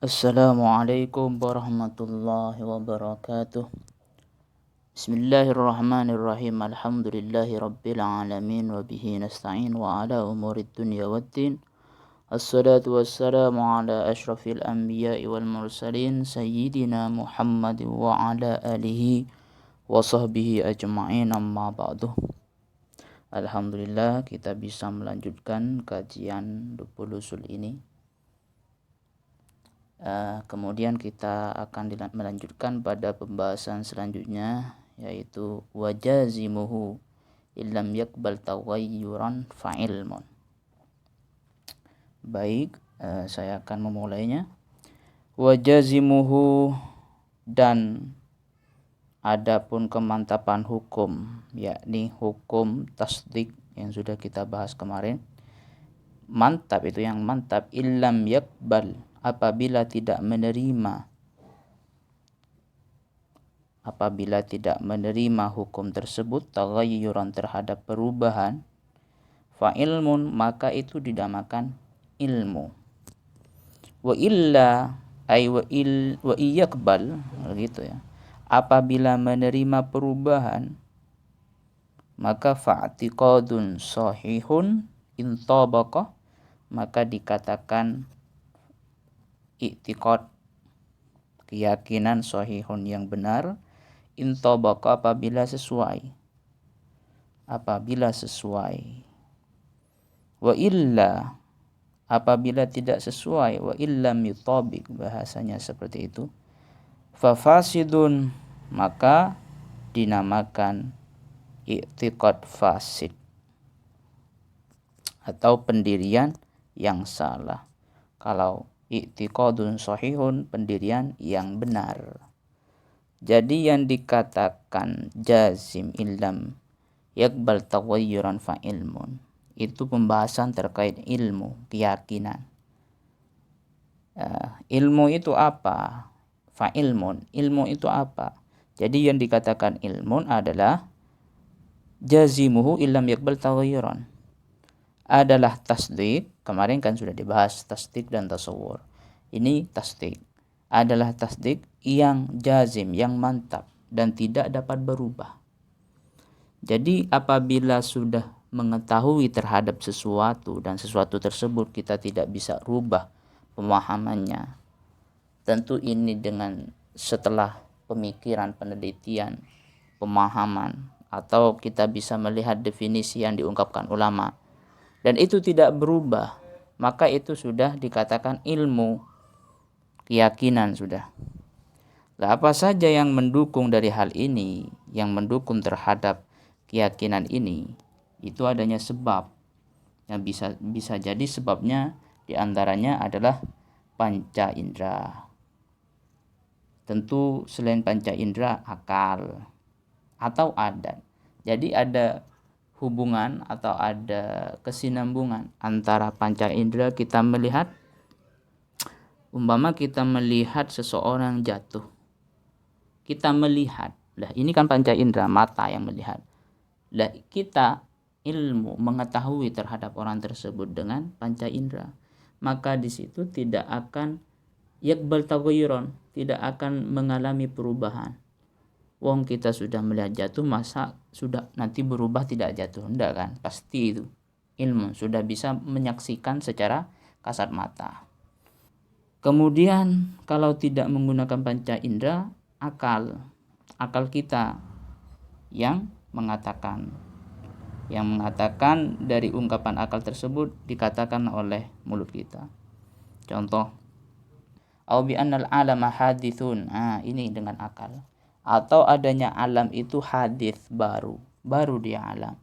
Assalamualaikum warahmatullahi wabarakatuh. Bismillahirrahmanirrahim. Alhamdulillahi rabbil alamin wa bihi nasta'in wa ala umurid dunya waddin. Assalatu wassalamu ala ashrafil anbiya'i wal mursalin sayyidina Muhammad wa ala alihi wa sahbihi ajma'in, amma ba'du. Alhamdulillah kita bisa melanjutkan kajian Dubbul Ushul ini. Kemudian kita akan melanjutkan pada pembahasan selanjutnya, yaitu wajazimuhu illam yakbal taghayyuran fa'ilmun. Baik, saya akan memulainya. Wajazimuhu, dan adapun kemantapan hukum, yakni hukum tasdik yang sudah kita bahas kemarin. Mantap itu yang mantap, illam yakbal, apabila tidak menerima hukum tersebut, taghayyuran terhadap perubahan, fa ilmun, maka itu dinamakan ilmu. Wa illa ay wa iyakbal, gitu ya. Apabila menerima perubahan, maka fa'tiqadun sahihun intabaqa, maka dikatakan i'tiqad, keyakinan sahihun yang benar, intabaqa, apabila sesuai. Wa illa, apabila tidak sesuai, wa illam yutabiq, bahasanya seperti itu, fa fasidun, maka dinamakan i'tiqad fasid atau pendirian yang salah. Kalau i'tiqadun sahihun, pendirian yang benar. Jadi yang dikatakan jazim illam yakbal taghayyuran fa ilmun, itu pembahasan terkait ilmu, keyakinan. Ilmu itu apa? Fa ilmun, ilmu itu apa? Jadi yang dikatakan ilmun adalah jazimuhu illam yakbal taghayyuran, adalah tasdik. Kemarin kan sudah dibahas tasdik dan tasawur. Ini tasdik, adalah tasdik yang jazim, yang mantap dan tidak dapat berubah. Jadi apabila sudah mengetahui terhadap sesuatu dan sesuatu tersebut kita tidak bisa rubah pemahamannya, tentu ini dengan setelah pemikiran, penelitian, pemahaman, atau kita bisa melihat definisi yang diungkapkan ulama, dan itu tidak berubah, maka itu sudah dikatakan ilmu, keyakinan sudah. Nah, apa saja yang mendukung dari hal ini, yang mendukung terhadap keyakinan ini, itu adanya sebab. Yang bisa jadi sebabnya diantaranya adalah panca indera. Tentu selain panca indera, akal atau adat. Jadi ada hubungan atau ada kesinambungan antara panca indera. Kita melihat, umpama kita melihat seseorang jatuh, kita melihat, lah ini kan panca indera, mata yang melihat. Lah kita ilmu mengetahui terhadap orang tersebut dengan panca indera, maka di situ tidak akan yakbal taghayyuran, tidak akan mengalami perubahan. Wong kita sudah melihat jatuh, masa sudah nanti berubah tidak jatuh? Enggak kan? Pasti itu ilmu, sudah bisa menyaksikan secara kasat mata. Kemudian kalau tidak menggunakan panca indera, akal kita yang mengatakan dari ungkapan akal tersebut dikatakan oleh mulut kita. Contoh, au bi annal alama hadithun, ini dengan akal, atau adanya alam itu hadis, baru dia alam.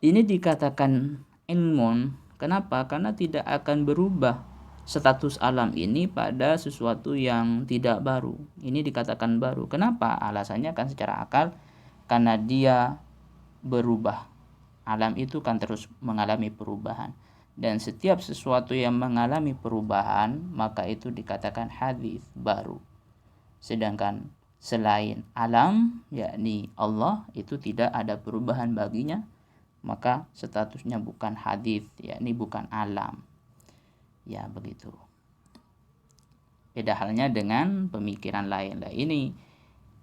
Ini dikatakan ilmun. Kenapa? Karena tidak akan berubah status alam ini pada sesuatu yang tidak baru. Ini dikatakan baru. Kenapa? Alasannya kan secara akal, karena dia berubah. Alam itu kan terus mengalami perubahan. Dan setiap sesuatu yang mengalami perubahan, maka itu dikatakan hadis, baru. Sedangkan selain alam, yakni Allah, itu tidak ada perubahan baginya, maka statusnya bukan hadis, yakni bukan alam. Ya begitu. Beda halnya dengan pemikiran lain. Nah, ini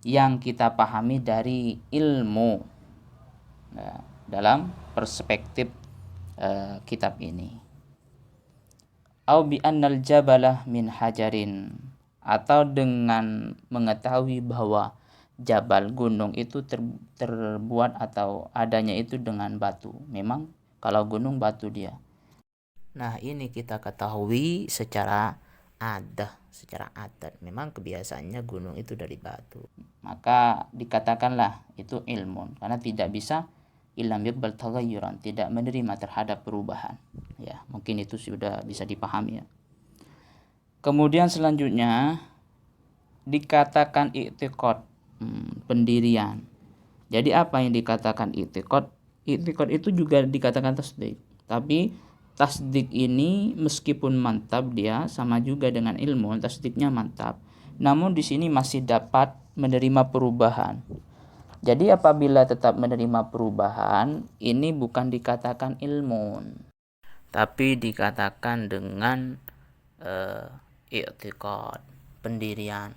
yang kita pahami dari ilmu dalam perspektif kitab ini. Au bi annal jabalah min hajarin, atau dengan mengetahui bahwa jabal gunung itu terbuat atau adanya itu dengan batu. Memang kalau gunung batu dia. Nah, ini kita ketahui secara adat. Memang kebiasaannya gunung itu dari batu. Maka dikatakanlah itu ilmun, karena tidak bisa ilam yaqbal taghayyuran, tidak menerima terhadap perubahan. Ya, mungkin itu sudah bisa dipahami ya. Kemudian selanjutnya dikatakan i'tiqad, pendirian. Jadi apa yang dikatakan i'tiqad? I'tiqad itu juga dikatakan tasdik. Tapi tasdik ini meskipun mantap dia sama juga dengan ilmu, tasdiknya mantap. Namun di sini masih dapat menerima perubahan. Jadi apabila tetap menerima perubahan, ini bukan dikatakan ilmu, tapi dikatakan dengan i'tiqad, pendirian.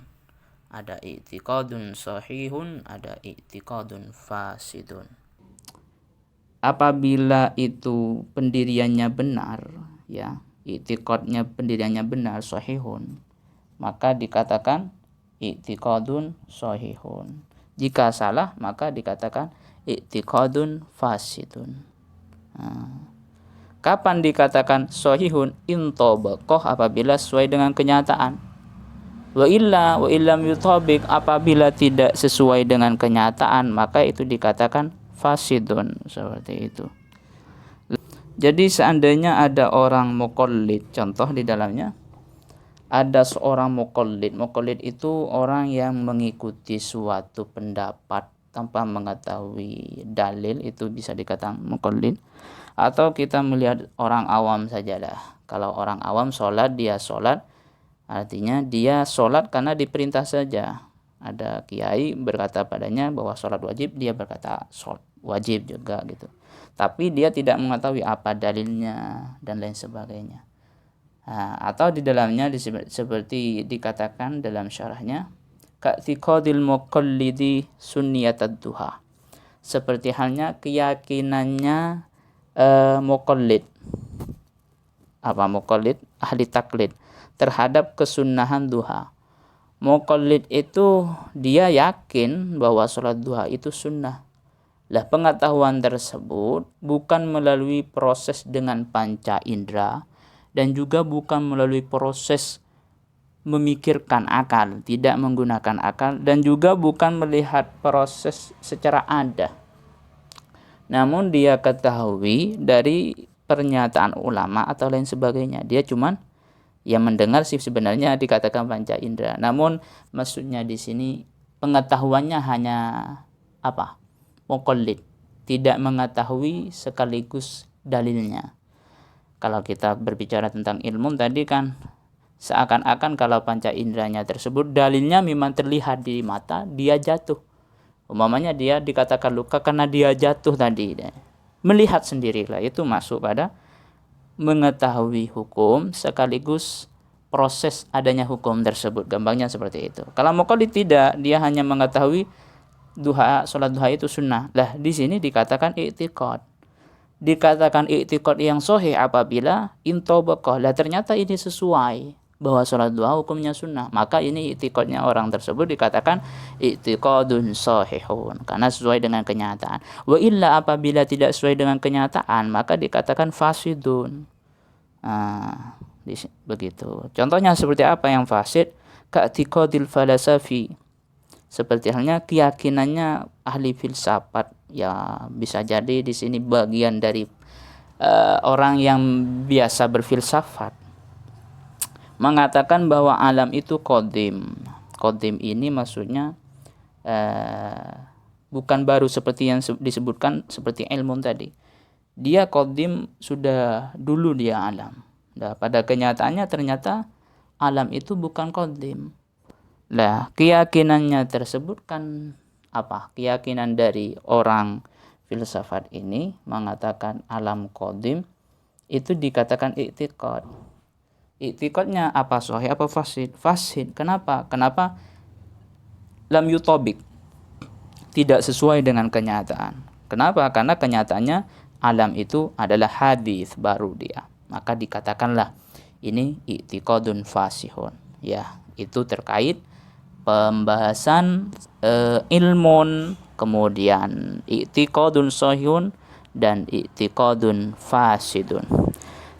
Ada i'tiqadun sahihun, ada i'tiqadun fasidun. Apabila itu pendiriannya benar, ya, i'tiqadnya pendiriannya benar, sahihun, maka dikatakan i'tiqadun sahihun. Jika salah, maka dikatakan i'tiqadun fasidun. Kapan dikatakan sahihun? Intabaqah, apabila sesuai dengan kenyataan. Wa illam yutabik, apabila tidak sesuai dengan kenyataan, maka itu dikatakan fasidun, seperti itu. Jadi seandainya ada orang muqallid, contoh di dalamnya ada seorang muqallid. Muqallid itu orang yang mengikuti suatu pendapat tanpa mengetahui dalil, itu bisa dikatakan muqallid. Atau kita melihat orang awam sajalah. Kalau orang awam sholat, dia sholat, artinya dia sholat karena diperintah saja. Ada kiai berkata padanya bahwa sholat wajib, dia berkata sholat wajib juga gitu. Tapi dia tidak mengetahui apa dalilnya dan lain sebagainya. Atau di dalamnya seperti dikatakan dalam syarahnya, ka'tiqadil muqallidi sunniyatad duha. Seperti halnya keyakinannya muqallid. Apa muqallid? Ahli taklid terhadap kesunnahan duha. Muqallid itu dia yakin bahwa sholat duha itu sunnah. Lah, pengetahuan tersebut bukan melalui proses dengan panca indera dan juga bukan melalui proses memikirkan akal, tidak menggunakan akal, dan juga bukan melihat proses secara ada. Namun dia ketahui dari pernyataan ulama atau lain sebagainya. Dia cuman yang mendengar sih sebenarnya dikatakan panca indera. Namun maksudnya di sini pengetahuannya hanya apa? Muqallid, tidak mengetahui sekaligus dalilnya. Kalau kita berbicara tentang ilmu tadi kan seakan-akan kalau panca inderanya tersebut dalilnya memang terlihat di mata, dia jatuh. Umpamanya dia dikatakan luka karena dia jatuh tadi. Melihat sendirilah, itu masuk pada mengetahui hukum sekaligus proses adanya hukum tersebut. Gampangnya seperti itu. Kalau muqallid tidak, dia hanya mengetahui duha, sholat duha itu sunnah. Lah, di sini dikatakan i'tiqad. Dikatakan i'tiqad yang sahih apabila intabaqah. Lah, ternyata ini sesuai bahwa sholat duha hukumnya sunnah. Maka ini i'tiqadnya orang tersebut dikatakan i'tiqadun sahihun, karena sesuai dengan kenyataan. Wa illa, apabila tidak sesuai dengan kenyataan, maka dikatakan fasidun. Begitu. Contohnya seperti apa yang fasid? Ka'tiqadil falasafi. Seperti halnya keyakinannya ahli filsafat, ya bisa jadi di sini bagian dari orang yang biasa berfilsafat mengatakan bahwa alam itu qadim. Qadim ini maksudnya bukan baru seperti yang disebutkan seperti ilmu tadi. Dia qadim, sudah dulu dia alam. Nah, pada kenyataannya ternyata alam itu bukan qadim. Lah, keyakinannya tersebut kan apa? Keyakinan dari orang filsafat ini mengatakan alam qadim, itu dikatakan i'tiqad. I'tiqadnya apa sahih apa fasid? Fasid. Kenapa? Lam yutobik, tidak sesuai dengan kenyataan. Kenapa? Karena kenyataannya alam itu adalah hadis baru dia. Maka dikatakanlah ini i'tiqadun fasihun. Ya, itu terkait pembahasan ilmun, kemudian i'tiqadun sahihun dan i'tiqadun fasidun.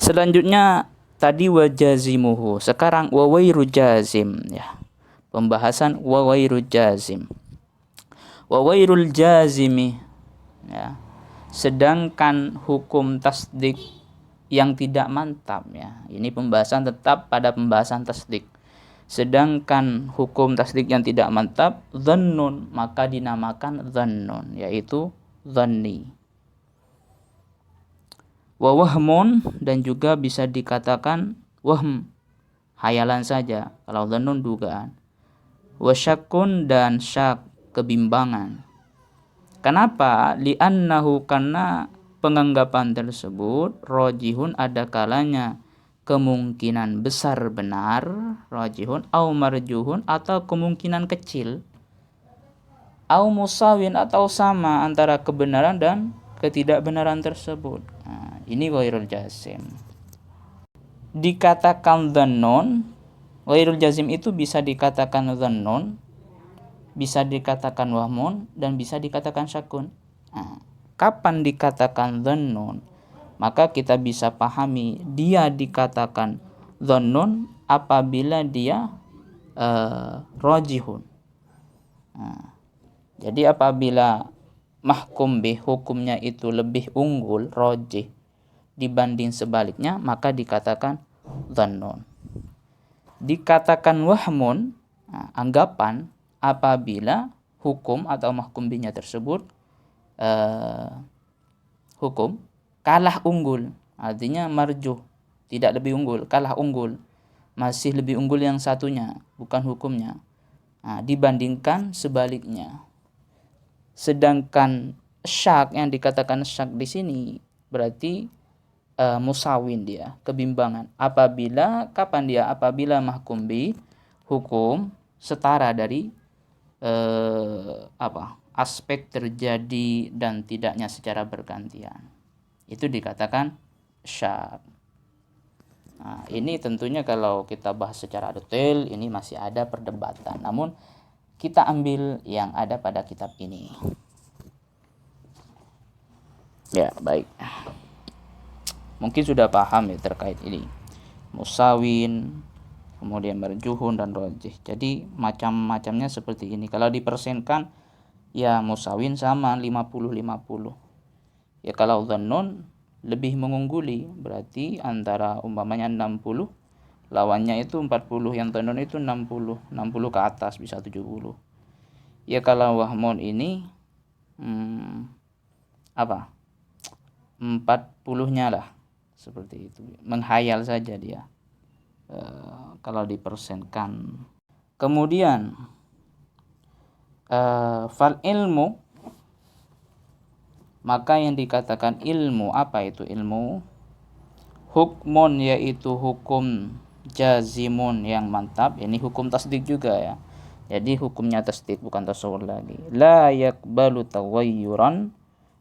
Selanjutnya tadi wajazimuhu, sekarang wawairu jazim ya. Pembahasan wawairu jazim. Wawairul jazimi ya. Sedangkan hukum tasdik yang tidak mantap ya. Ini pembahasan tetap pada pembahasan tasdik. Sedangkan hukum tasdik yang tidak mantap dhannun, maka dinamakan dhannun, yaitu dhanni. Wa wahmun, dan juga bisa dikatakan wahm, hayalan saja. Kalau dhannun dugaan. Wa syakkun, dan syak, kebimbangan. Kenapa? Li'annahu, karena penganggapan tersebut rajihun, ada kalanya kemungkinan besar benar, rajihun au marjuhun, atau kemungkinan kecil, au musawin, atau sama antara kebenaran dan ketidakbenaran tersebut. Nah, ini ghairul jazim. Dikatakan dhannun, ghairul jazim itu bisa dikatakan dhannun, bisa dikatakan wahmun, dan bisa dikatakan syakun. Nah, kapan dikatakan dhannun? Maka kita bisa pahami dia dikatakan dhannun apabila dia rajihun. Nah, jadi apabila mahkum bih, hukumnya itu lebih unggul, rajih, dibanding sebaliknya, maka dikatakan dhannun. Dikatakan wahmun, anggapan, apabila hukum atau mahkum bihnya tersebut hukum kalah unggul, artinya marjuh, tidak lebih unggul, kalah unggul, masih lebih unggul yang satunya, bukan hukumnya, dibandingkan sebaliknya. Sedangkan syak, yang dikatakan syak di sini berarti musawin, dia kebimbangan. Kapan dia? Apabila mahkum bi, hukum setara dari aspek terjadi dan tidaknya secara bergantian, itu dikatakan syak. Nah, ini tentunya kalau kita bahas secara detail ini masih ada perdebatan, namun kita ambil yang ada pada kitab ini. Ya, baik. Mungkin sudah paham ya terkait ini. Musawin, kemudian marjuhun dan rajih. Jadi macam-macamnya seperti ini. Kalau dipersenkan ya musawin sama 50-50. Ya kalau dhannun lebih mengungguli, berarti antara umpamanya 60, lawannya itu 40, yang dhannun itu 60 ke atas, bisa 70. Ya kalau wahmun ini 40-nya lah, seperti itu. Menghayal saja dia. Kalau dipersenkan. Kemudian fal ilmu, maka yang dikatakan ilmu, apa itu ilmu? Hukmun, yaitu hukum jazimun, yang mantap. Ini hukum tasdik juga ya. Jadi hukumnya tasdik, bukan tasawur lagi. La yakbalu taghayyuran,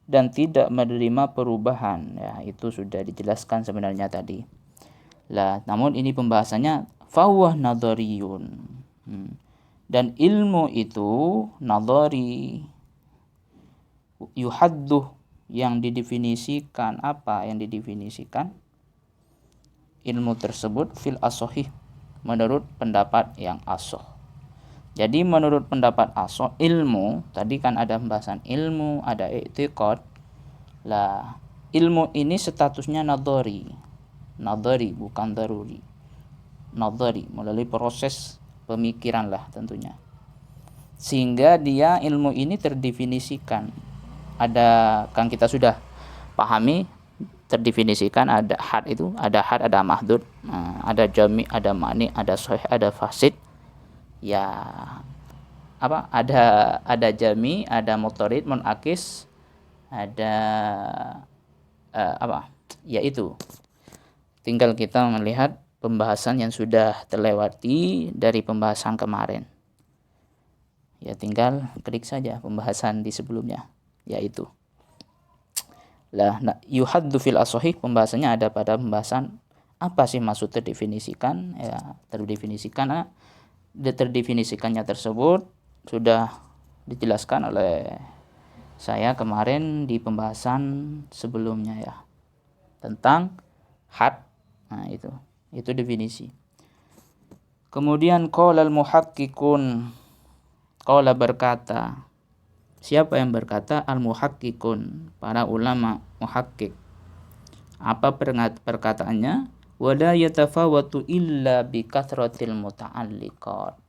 dan tidak menerima perubahan. Ya, itu sudah dijelaskan sebenarnya tadi. Lah, namun ini pembahasannya fahuwa nadhariyun. Dan ilmu itu nadhari, yuhadduh, yang didefinisikan. Apa yang didefinisikan? Ilmu tersebut fil asohih, menurut pendapat yang asoh. Jadi menurut pendapat asoh, ilmu, tadi kan ada pembahasan ilmu, ada i'tiqad. Lah, ilmu ini statusnya nadhari, bukan daruri. Nadhari, melalui proses pemikiran lah tentunya. Sehingga dia, ilmu ini terdefinisikan. Ada, kan kita sudah pahami, terdefinisikan ada had, itu ada had, ada mahdud, ada jami, ada mani, ada sahih, ada fasid. Ya, ada jami, ada mutarid, munakis, ada ya itu. Tinggal kita melihat pembahasan yang sudah terlewati dari pembahasan kemarin. Ya tinggal klik saja pembahasan di sebelumnya, yaitu yuhaddu fil asohi, pembahasannya ada pada pembahasan apa sih maksud terdefinisikan, ya terdefinisikannya tersebut sudah dijelaskan oleh saya kemarin di pembahasan sebelumnya ya, tentang had. Nah, itu definisi. Kemudian qaulal muhaqqiqun, qaula berkata. Siapa yang berkata? Al-muhaqqiqun, para ulama muhaqqiq. Apa perkataannya? Wala yatafawatu illa bi kathratil muta'alliqat.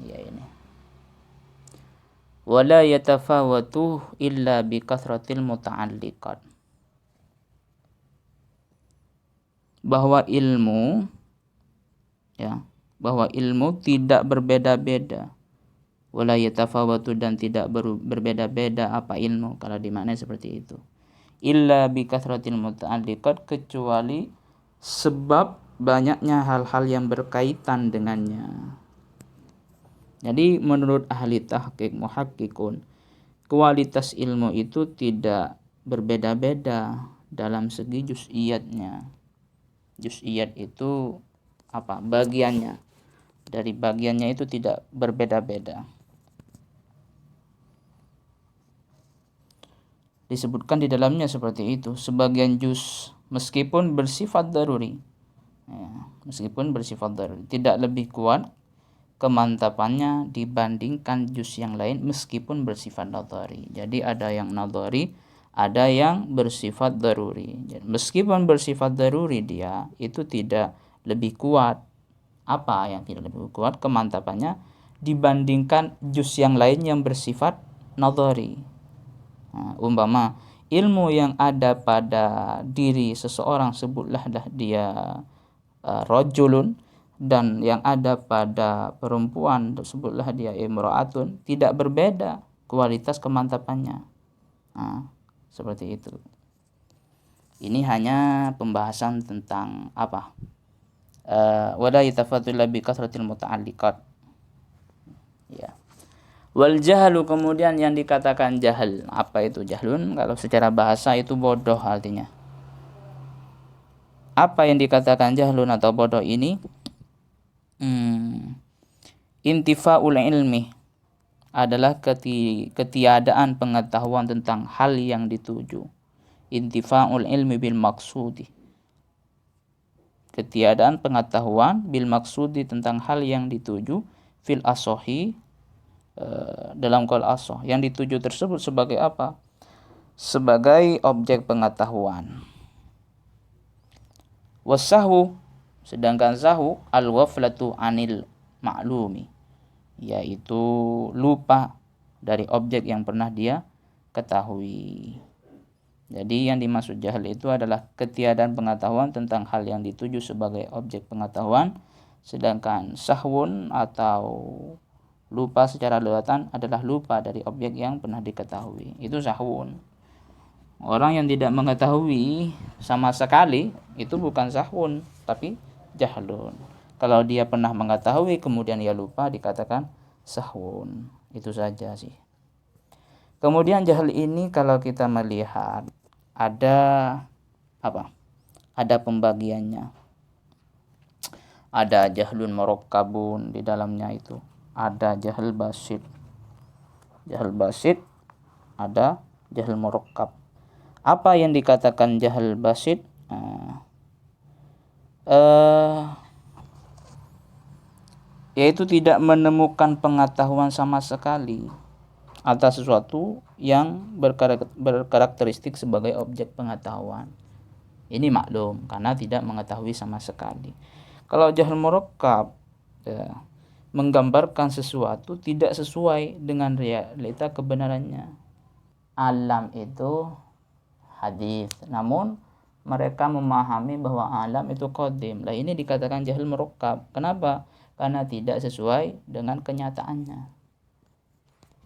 Ya ini. Wala yatafawatu illa bi kathratil muta'alliqat. Bahwa ilmu tidak berbeda-beda. Wala yatafawatu, dan tidak berbeda-beda apa ilmu, kalau dimaknai seperti itu. Illa bi kathratil muta'alliqat, kecuali sebab banyaknya hal-hal yang berkaitan dengannya. Jadi menurut ahli tahqiq muhaqqiqun, kualitas ilmu itu tidak berbeda-beda dalam segi juz'iyatnya. Juz'iyat itu apa? Bagiannya. Dari bagiannya itu tidak berbeda-beda. Disebutkan di dalamnya seperti itu. Sebagian juz meskipun bersifat daruri, tidak lebih kuat kemantapannya dibandingkan juz yang lain meskipun bersifat nadhari. Jadi ada yang nadhari, ada yang bersifat daruri. Meskipun bersifat daruri, dia itu tidak lebih kuat. Apa yang tidak lebih kuat kemantapannya dibandingkan juz yang lain yang bersifat nadhari. Umpama ilmu yang ada pada diri seseorang, sebutlah dia rajulun, dan yang ada pada perempuan sebutlah dia imra'atun, tidak berbeda kualitas kemantapannya. Seperti itu. Ini hanya pembahasan tentang apa? Wala yatafaddal bi kasratil muta'alliqat. Ya. Wal jahlu, kemudian yang dikatakan jahil. Apa itu jahlun? Kalau secara bahasa itu bodoh artinya. Apa yang dikatakan jahlun atau bodoh ini? Intifa'ul ilmi adalah ketiadaan pengetahuan tentang hal yang dituju. Intifa'ul ilmi bil maksudi. Ketiadaan pengetahuan bil maksudi tentang hal yang dituju fil asohi, dalam qaul asoh, yang dituju tersebut sebagai apa? Sebagai objek pengetahuan. Wasahwu, sedangkan sahwu al-ghaflatu anil ma'lumi, yaitu lupa dari objek yang pernah dia ketahui. Jadi yang dimaksud jahil itu adalah ketiadaan pengetahuan tentang hal yang dituju sebagai objek pengetahuan, sedangkan sahwun atau lupa secara lewatan adalah lupa dari objek yang pernah diketahui. Itu sahwun. Orang yang tidak mengetahui sama sekali itu bukan sahwun, tapi jahlun. Kalau dia pernah mengetahui kemudian dia lupa, dikatakan sahwun. Itu saja sih. Kemudian jahil ini kalau kita melihat ada apa? Ada pembagiannya. Ada jahlun murakkabun di dalamnya itu. Ada jahil basit. Jahil basit, ada jahil murakkab. Apa yang dikatakan jahil basit? Yaitu tidak menemukan pengetahuan sama sekali atas sesuatu yang berkarakteristik sebagai objek pengetahuan. Ini maklum karena tidak mengetahui sama sekali. Kalau jahil murakkab, menggambarkan sesuatu tidak sesuai dengan realita kebenarannya. Alam itu hadis, namun mereka memahami bahwa alam itu qadim. Lah ini dikatakan jahil murakkab. Kenapa? Karena tidak sesuai dengan kenyataannya.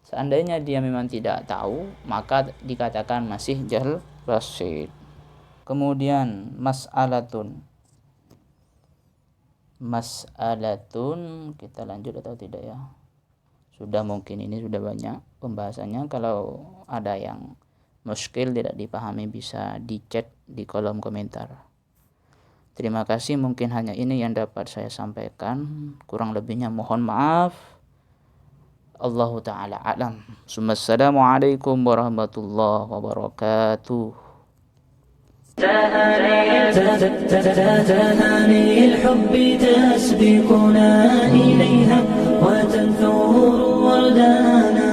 Seandainya dia memang tidak tahu, maka dikatakan masih jahil basit. Kemudian mas'alatun kita lanjut atau tidak ya? Sudah, mungkin ini sudah banyak pembahasannya. Kalau ada yang muskil tidak dipahami bisa di-chat di kolom komentar. Terima kasih, mungkin hanya ini yang dapat saya sampaikan. Kurang lebihnya mohon maaf. Allahu ta'ala a'lam. Assalamualaikum warahmatullahi wabarakatuh. تهاني الحب تسبقنا إليها وتنثور وردانا